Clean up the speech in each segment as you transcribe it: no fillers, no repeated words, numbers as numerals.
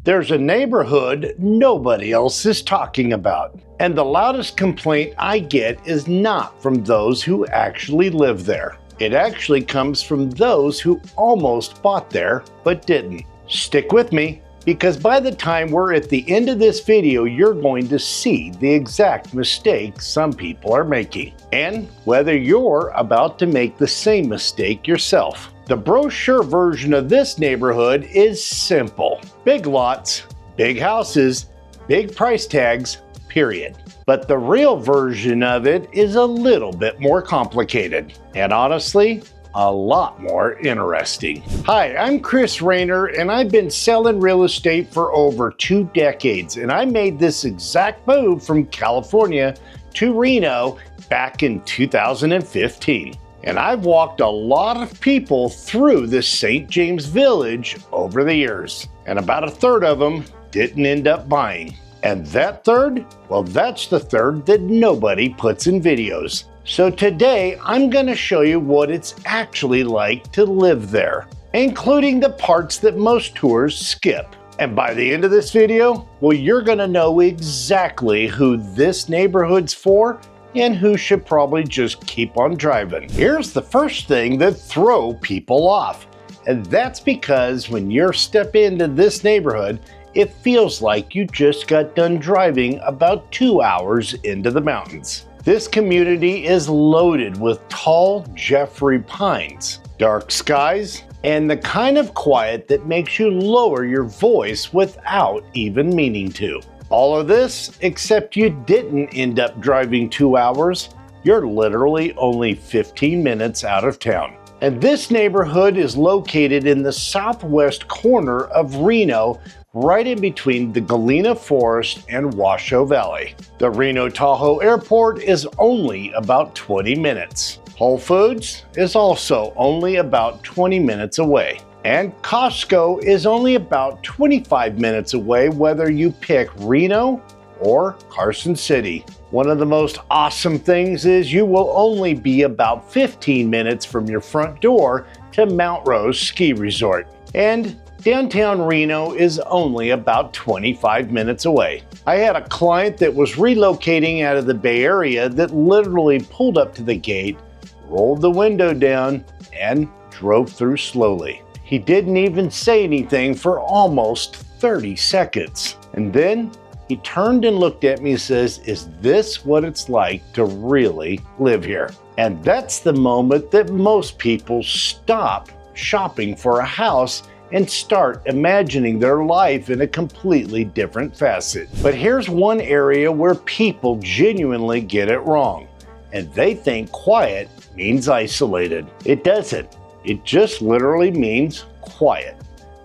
There's a neighborhood nobody else is talking about. And the loudest complaint I get is not from those who actually live there. It actually comes from those who almost bought there but didn't. Stick with me, because by the time we're at the end of this video, you're going to see the exact mistake some people are making, and whether you're about to make the same mistake yourself. The brochure version of this neighborhood is simple. Big lots, big houses, big price tags, period. But the real version of it is a little bit more complicated, and honestly, a lot more interesting. Hi, I'm Chris Rayner, and I've been selling real estate for over 2 decades, and I made this exact move from California to Reno back in 2015. And I've walked a lot of people through this St. James Village over the years, and about a third of them didn't end up buying. And that third? Well, that's the third that nobody puts in videos. So today, I'm going to show you what it's actually like to live there, including the parts that most tours skip. And by the end of this video, well, you're going to know exactly who this neighborhood's for and who should probably just keep on driving. Here's the first thing that throws people off, and that's because when you step into this neighborhood, it feels like you just got done driving about 2 hours into the mountains. This community is loaded with tall Jeffrey pines, dark skies, and the kind of quiet that makes you lower your voice without even meaning to. All of this, except you didn't end up driving 2 hours. You're literally only 15 minutes out of town. And this neighborhood is located in the southwest corner of Reno, right in between the Galena Forest and Washoe Valley. The Reno-Tahoe Airport is only about 20 minutes. Whole Foods is also only about 20 minutes away. And Costco is only about 25 minutes away, whether you pick Reno or Carson City. One of the most awesome things is you will only be about 15 minutes from your front door to Mount Rose Ski Resort. And downtown Reno is only about 25 minutes away. I had a client that was relocating out of the Bay Area that literally pulled up to the gate, rolled the window down, and drove through slowly. He didn't even say anything for almost 30 seconds. And then he turned and looked at me and says, "Is this what it's like to really live here?" And that's the moment that most people stop shopping for a house and start imagining their life in a completely different facet. But here's one area where people genuinely get it wrong, and they think quiet means isolated. It doesn't. It just literally means quiet.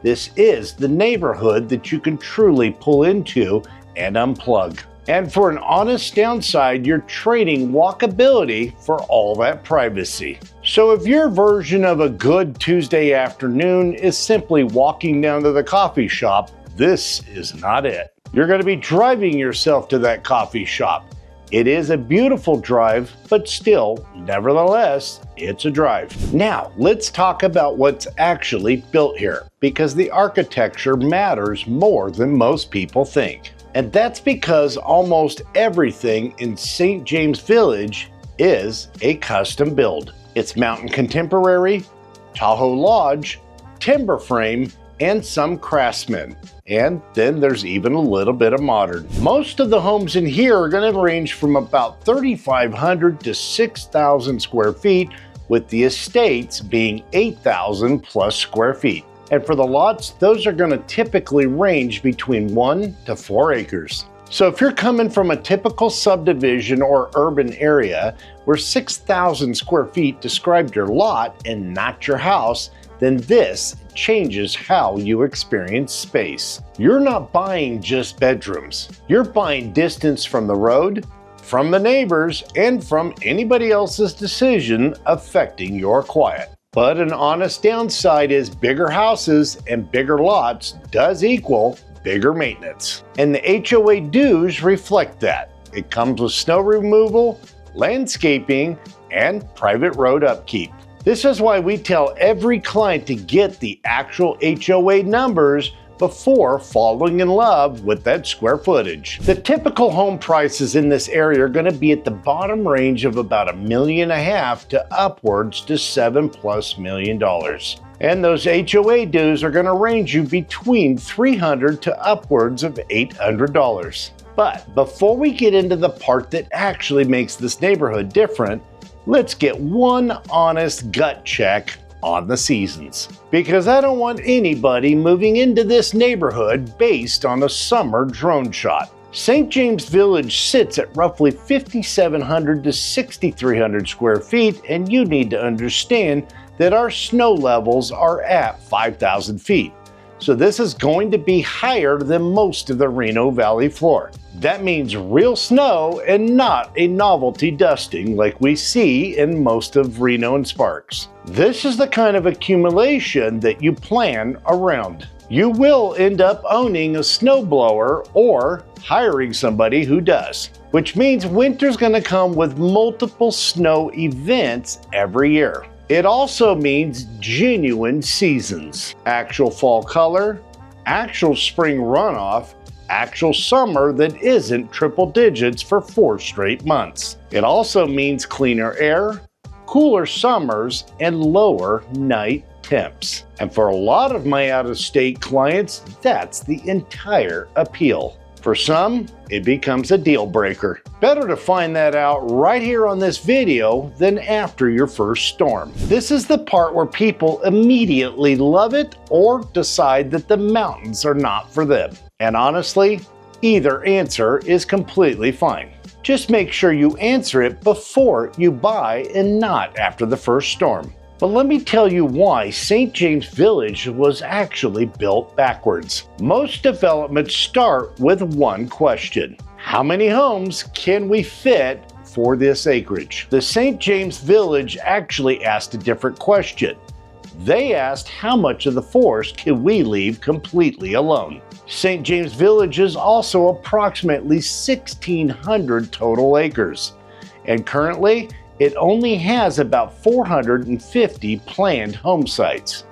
This is the neighborhood that you can truly pull into and unplug. And for an honest downside, you're trading walkability for all that privacy. So if your version of a good Tuesday afternoon is simply walking down to the coffee shop, this is not it. You're going to be driving yourself to that coffee shop. It is a beautiful drive, but still, nevertheless, it's a drive. Now, let's talk about what's actually built here, because the architecture matters more than most people think. And that's because almost everything in St. James Village is a custom build. It's mountain contemporary, Tahoe Lodge, timber frame, and some craftsmen. And then there's even a little bit of modern. Most of the homes in here are going to range from about 3,500 to 6,000 square feet, with the estates being 8,000 plus square feet. And for the lots, those are going to typically range between 1 to 4 acres. So if you're coming from a typical subdivision or urban area where 6,000 square feet described your lot and not your house, then this changes how you experience space. You're not buying just bedrooms. You're buying distance from the road, from the neighbors, and from anybody else's decision affecting your quiet. But an honest downside is bigger houses and bigger lots does equal bigger maintenance. And the HOA dues reflect that. It comes with snow removal, landscaping, and private road upkeep. This is why we tell every client to get the actual HOA numbers before falling in love with that square footage. The typical home prices in this area are going to be at the bottom range of about $1.5 million to upwards to $7+ million. And those HOA dues are going to range you between $300 to upwards of $800. But before we get into the part that actually makes this neighborhood different, let's get one honest gut check on the seasons. Because I don't want anybody moving into this neighborhood based on a summer drone shot. St. James Village sits at roughly 5,700 to 6,300 square feet, and you need to understand that our snow levels are at 5,000 feet. So this is going to be higher than most of the Reno Valley floor. That means real snow and not a novelty dusting like we see in most of Reno and Sparks. This is the kind of accumulation that you plan around. You will end up owning a snowblower or hiring somebody who does, which means winter's going to come with multiple snow events every year. It also means genuine seasons, actual fall color, actual spring runoff, actual summer that isn't triple digits for 4 straight months. It also means cleaner air, cooler summers, and lower night temps. And for a lot of my out-of-state clients, that's the entire appeal. For some, it becomes a deal breaker. Better to find that out right here on this video than after your first storm. This is the part where people immediately love it or decide that the mountains are not for them. And honestly, either answer is completely fine. Just make sure you answer it before you buy and not after the first storm. But let me tell you why St. James Village was actually built backwards. Most developments start with one question: how many homes can we fit for this acreage? The St. James Village actually asked a different question. They asked how much of the forest can we leave completely alone? St. James Village is also approximately 1,600 total acres, and currently it only has about 450 planned home sites.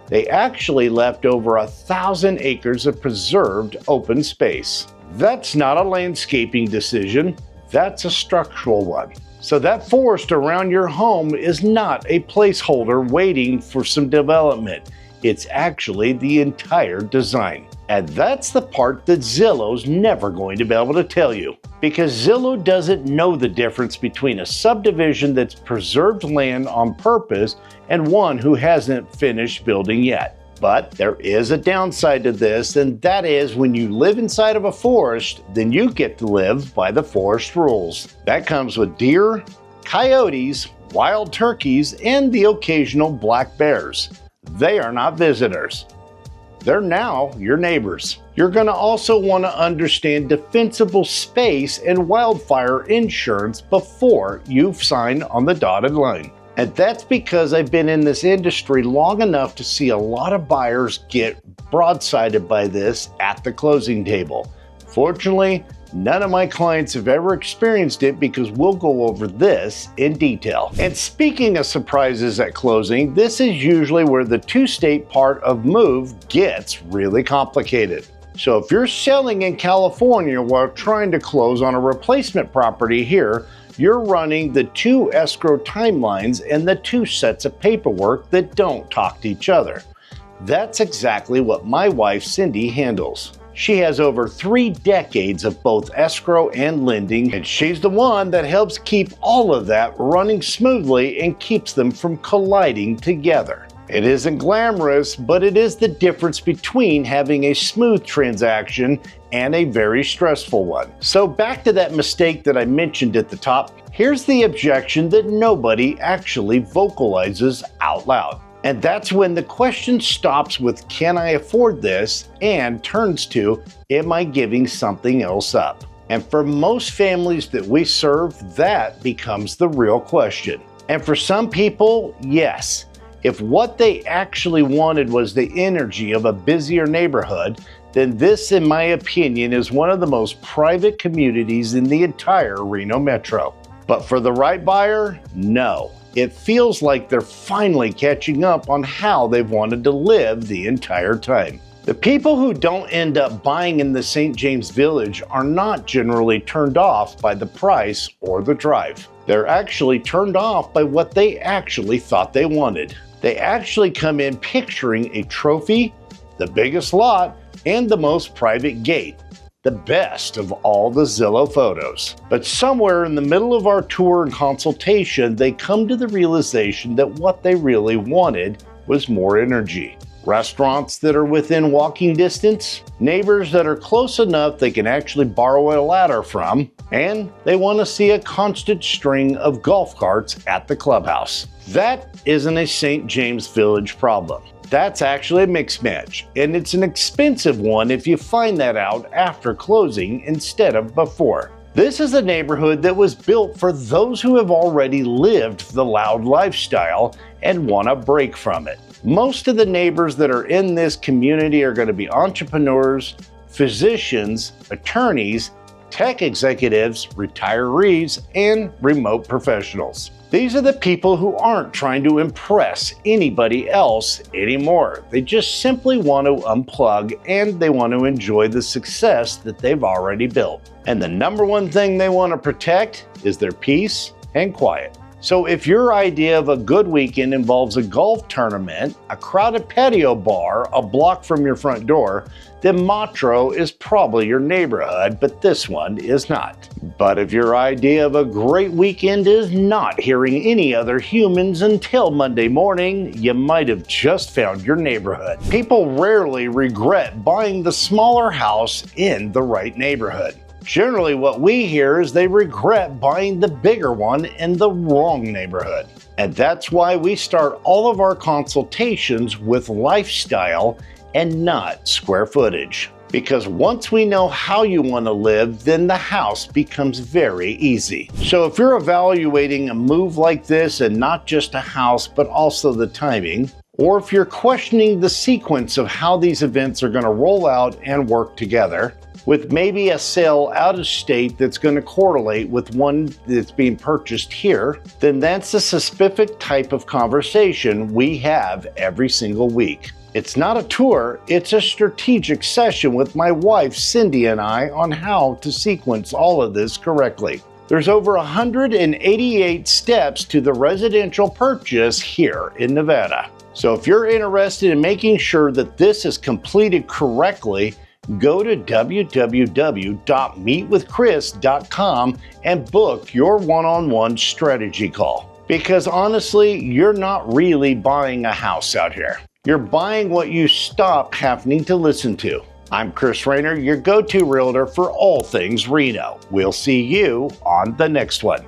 They actually left over 1,000 acres of preserved open space. That's not a landscaping decision, that's a structural one. So that forest around your home is not a placeholder waiting for some development. It's actually the entire design. And that's the part that Zillow's never going to be able to tell you. Because Zillow doesn't know the difference between a subdivision that's preserved land on purpose and one who hasn't finished building yet. But there is a downside to this, and that is when you live inside of a forest, then you get to live by the forest rules. That comes with deer, coyotes, wild turkeys, and the occasional black bears. They are not visitors. They're now your neighbors. You're going to also want to understand defensible space and wildfire insurance before you sign on the dotted line. And that's because I've been in this industry long enough to see a lot of buyers get broadsided by this at the closing table. Fortunately, none of my clients have ever experienced it because we'll go over this in detail. And speaking of surprises at closing, this is usually where the two-state part of move gets really complicated. So if you're selling in California while trying to close on a replacement property here, you're running the 2 escrow timelines and the 2 sets of paperwork that don't talk to each other. That's exactly what my wife Cindy handles. She has over 3 decades of both escrow and lending, and she's the one that helps keep all of that running smoothly and keeps them from colliding together. It isn't glamorous, but it is the difference between having a smooth transaction and a very stressful one. So back to that mistake that I mentioned at the top, here's the objection that nobody actually vocalizes out loud. And that's when the question stops with, can I afford this? And turns to, am I giving something else up? And for most families that we serve, that becomes the real question. And for some people, yes. If what they actually wanted was the energy of a busier neighborhood, then this, in my opinion, is one of the most private communities in the entire Reno Metro. But for the right buyer, no. It feels like they're finally catching up on how they've wanted to live the entire time. The people who don't end up buying in the St. James Village are not generally turned off by the price or the drive. They're actually turned off by what they actually thought they wanted. They actually come in picturing a trophy, the biggest lot, and the most private gate. The best of all the Zillow photos. But somewhere in the middle of our tour and consultation, they come to the realization that what they really wanted was more energy. Restaurants that are within walking distance, neighbors that are close enough they can actually borrow a ladder from, and they want to see a constant string of golf carts at the clubhouse. That isn't a St. James Village problem. That's actually a mixed match, and it's an expensive one if you find that out after closing instead of before. This is a neighborhood that was built for those who have already lived the loud lifestyle and want a break from it. Most of the neighbors that are in this community are going to be entrepreneurs, physicians, attorneys, tech executives, retirees, and remote professionals. These are the people who aren't trying to impress anybody else anymore. They just simply want to unplug and they want to enjoy the success that they've already built. And the number one thing they want to protect is their peace and quiet. So if your idea of a good weekend involves a golf tournament, a crowded patio bar a block from your front door, then Matro is probably your neighborhood, but this one is not. But if your idea of a great weekend is not hearing any other humans until Monday morning, you might have just found your neighborhood. People rarely regret buying the smaller house in the right neighborhood. Generally, what we hear is they regret buying the bigger one in the wrong neighborhood. And that's why we start all of our consultations with lifestyle and not square footage. Because once we know how you want to live, then the house becomes very easy. So if you're evaluating a move like this, and not just a house, but also the timing, or if you're questioning the sequence of how these events are going to roll out and work together, with maybe a sale out of state that's going to correlate with one that's being purchased here, then that's the specific type of conversation we have every single week. It's not a tour, it's a strategic session with my wife Cindy and I on how to sequence all of this correctly. There's over 188 steps to the residential purchase here in Nevada. So if you're interested in making sure that this is completed correctly, go to www.meetwithchris.com and book your one-on-one strategy call. Because honestly, you're not really buying a house out here. You're buying what you stop having to listen to. I'm Chris Rainer, your go-to realtor for all things Reno. We'll see you on the next one.